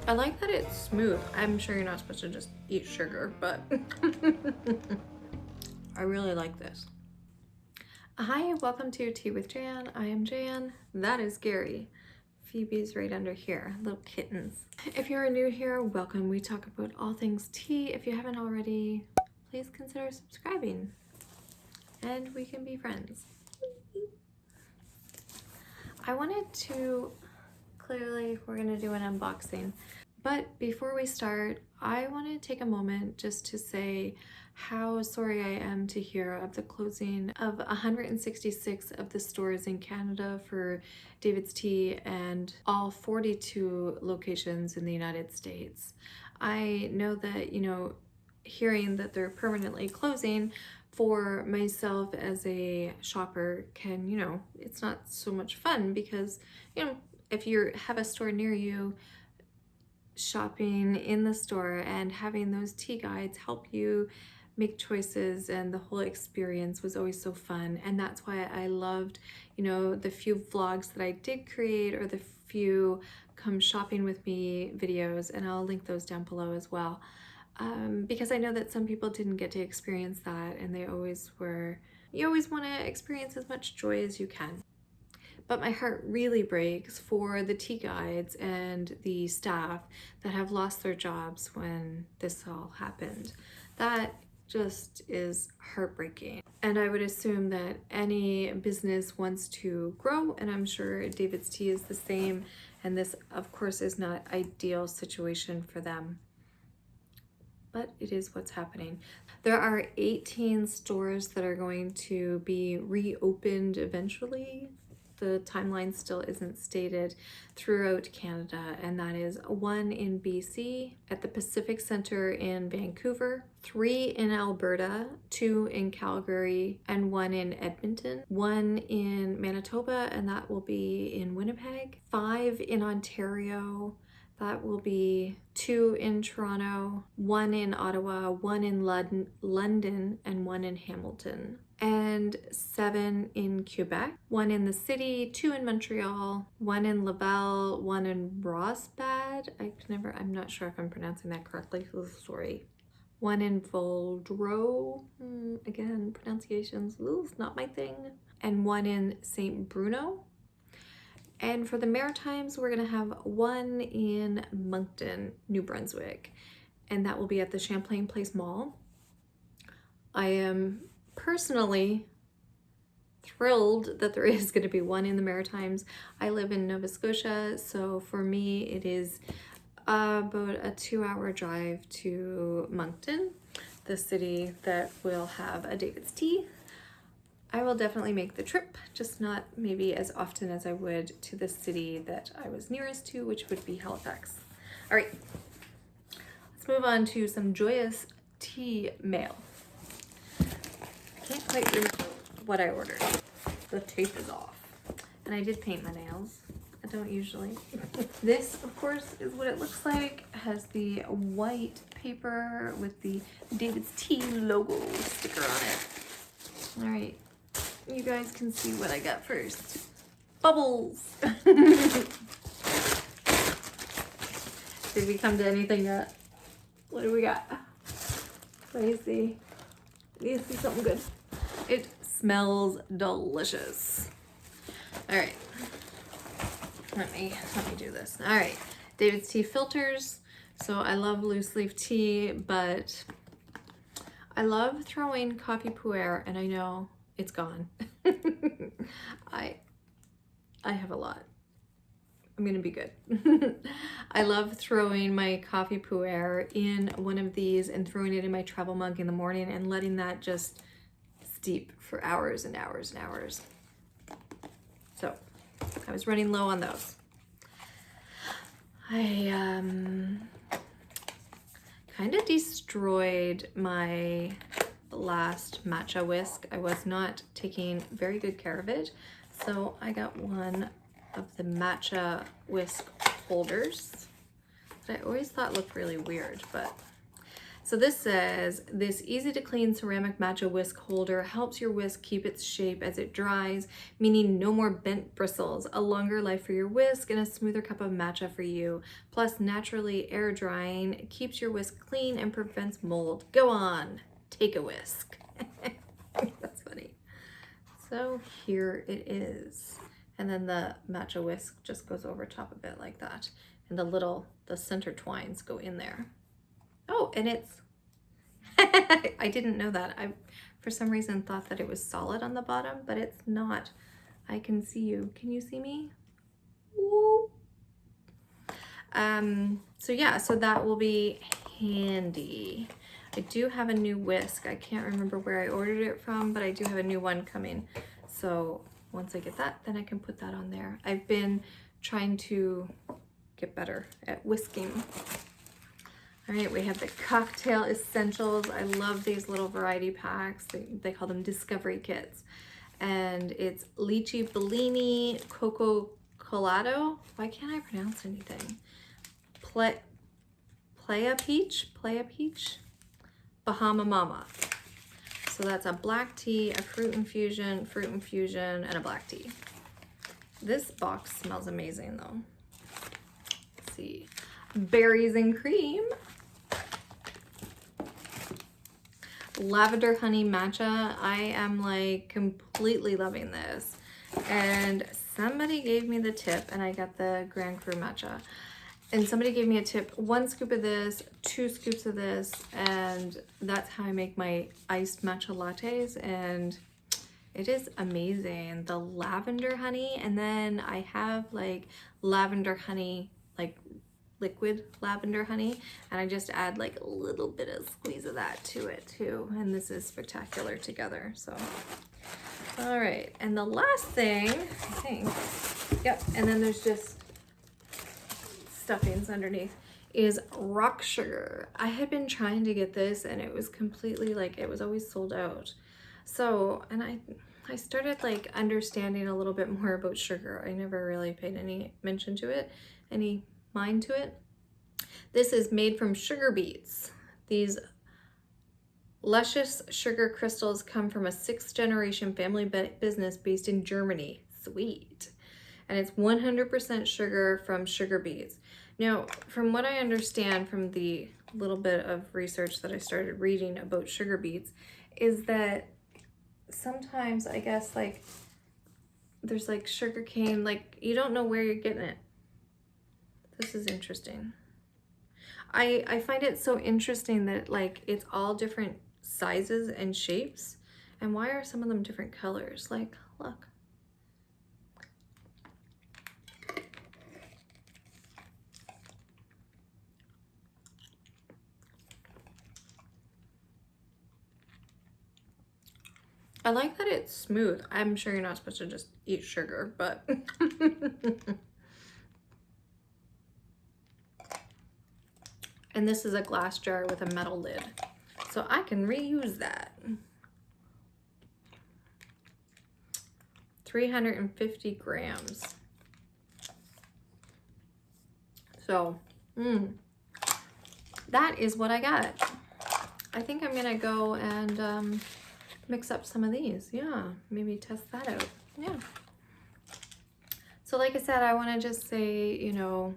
I like that it's smooth. I'm sure you're not supposed to just eat sugar, but I really like this. Hi, welcome to Tea with Jann. I am Jann. That is Gary. Phoebe's right under here, little kittens. If you're new here, welcome. We talk about all things tea. If you haven't already, please consider subscribing and we can be friends. I wanted to, clearly we're gonna do an unboxing, but before we start, I want to take a moment just to say how sorry I am to hear of the closing of 166 of the stores in Canada for DAVIDsTEA and all 42 locations in the United States. I know that, hearing that they're permanently closing for myself as a shopper can, it's not so much fun because, if you have a store near you, shopping in the store and having those tea guides help you make choices and the whole experience was always so fun. And that's why I loved, the few vlogs that I did create or the few come shopping with me videos, and I'll link those down below as well. Because I know that some people didn't get to experience that, and you always want to experience as much joy as you can. But my heart really breaks for the tea guides and the staff that have lost their jobs when this all happened. That just is heartbreaking. And I would assume that any business wants to grow, and I'm sure DAVIDsTEA is the same, and this of course is not ideal situation for them. But it is what's happening. There are 18 stores that are going to be reopened eventually. The timeline still isn't stated throughout Canada, and that is 1 in BC, at the Pacific Centre in Vancouver, 3 in Alberta, 2 in Calgary, and 1 in Edmonton, 1 in Manitoba, and that will be in Winnipeg, 5 in Ontario, that will be 2 in Toronto, 1 in Ottawa, 1 in London, and 1 in Hamilton, and 7 in Quebec, 1 in the city, 2 in Montreal, 1 in Laval, 1 in Rosbad. I'm not sure if I'm pronouncing that correctly, so sorry. 1 in Truro, again, pronunciations, it's not my thing. And 1 in St. Bruno. And for the Maritimes, we're gonna have 1 in Moncton, New Brunswick, and that will be at the Champlain Place Mall. I am personally thrilled that there is going to be 1 in the Maritimes. I live in Nova Scotia, so for me it is about a 2-hour drive to Moncton, the city that will have a DAVIDsTEA. I will definitely make the trip, just not maybe as often as I would to the city that I was nearest to, which would be Halifax. All right, let's move on to some joyous tea mail. I can't quite remember what I ordered. The tape is off. And I did paint my nails. I don't usually. This, of course, is what it looks like. It has the white paper with the DAVIDsTEA logo sticker on it. All right, you guys can see what I got first. Bubbles. Did we come to anything yet? What do we got? Let me see. Let me see something good. It smells delicious. All right, let me do this. All right, DAVIDsTEA filters. So I love loose leaf tea, but I love throwing coffee pu'er, and I know it's gone. I have a lot. I'm gonna be good. I love throwing my coffee pu'er in one of these and throwing it in my travel mug in the morning and letting that just steep for hours and hours and hours. So I was running low on those. I kind of destroyed my last matcha whisk. I was not taking very good care of it, so I got one of the matcha whisk holders that I always thought looked really weird, but So this says, this easy to clean ceramic matcha whisk holder helps your whisk keep its shape as it dries, meaning no more bent bristles, a longer life for your whisk, and a smoother cup of matcha for you. Plus, naturally air drying, it keeps your whisk clean and prevents mold. Go on, take a whisk. That's funny. So here it is. And then the matcha whisk just goes over top of it like that. And the center twines go in there. Oh, and it's, I didn't know that. I, for some reason, thought that it was solid on the bottom, but it's not. I can see you. Can you see me? Woo. So yeah, so that will be handy. I do have a new whisk. I can't remember where I ordered it from, but I do have a new one coming. So once I get that, then I can put that on there. I've been trying to get better at whisking. All right, we have the cocktail essentials. I love these little variety packs. They call them discovery kits. And it's lychee bellini, coco colado. Why can't I pronounce anything? Playa peach, Bahama Mama. So that's a black tea, a fruit infusion, and a black tea. This box smells amazing though. Let's see. Berries and cream. Lavender honey matcha. I am like completely loving this. And somebody gave me the tip, and I got the Grand Cru matcha. And somebody gave me a tip, 1 scoop of this, 2 scoops of this, and that's how I make my iced matcha lattes. And it is amazing. The lavender honey, and then I have like lavender honey, like liquid lavender honey, and I just add like a little bit of squeeze of that to it too, and this is spectacular together. So all right, and the last thing, I think, yep, and then there's just stuffings underneath, is rock sugar. I had been trying to get this, and it was completely like, it was always sold out. So, and I started like understanding a little bit more about sugar. I never really paid any mention to it, any mind to it. This is made from sugar beets. These luscious sugar crystals come from a 6th generation family business based in Germany. Sweet. And it's 100% sugar from sugar beets. Now, from what I understand from the little bit of research that I started reading about sugar beets, is that sometimes I guess like there's like sugar cane, like you don't know where you're getting it. This is interesting. I find it so interesting that like it's all different sizes and shapes. And why are some of them different colors? Like, look. I like that it's smooth. I'm sure you're not supposed to just eat sugar, but and this is a glass jar with a metal lid, so I can reuse that. 350 grams. So, that is what I got. I think I'm gonna go and mix up some of these. Yeah, maybe test that out. Yeah. So like I said, I want to just say, you know,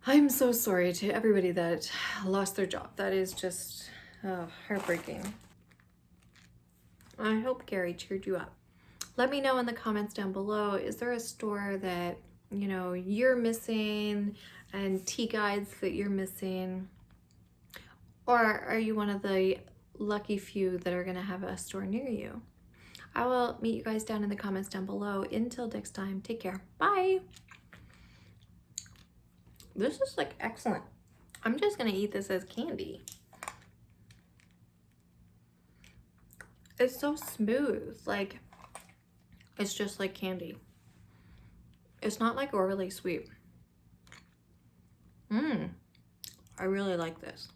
I'm so sorry to everybody that lost their job. That is just heartbreaking. I hope Gary cheered you up. Let me know in the comments down below, is there a store that, you know, you're missing and tea guides that you're missing? Or are you one of the lucky few that are gonna have a store near you? I will meet you guys down in the comments down below. Until next time, take care. Bye. This is like excellent. I'm just gonna eat this as candy. It's so smooth, like it's just like candy. It's not like overly sweet. I really like this.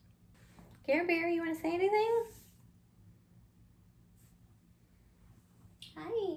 Care Bear, you want to say anything? Hi.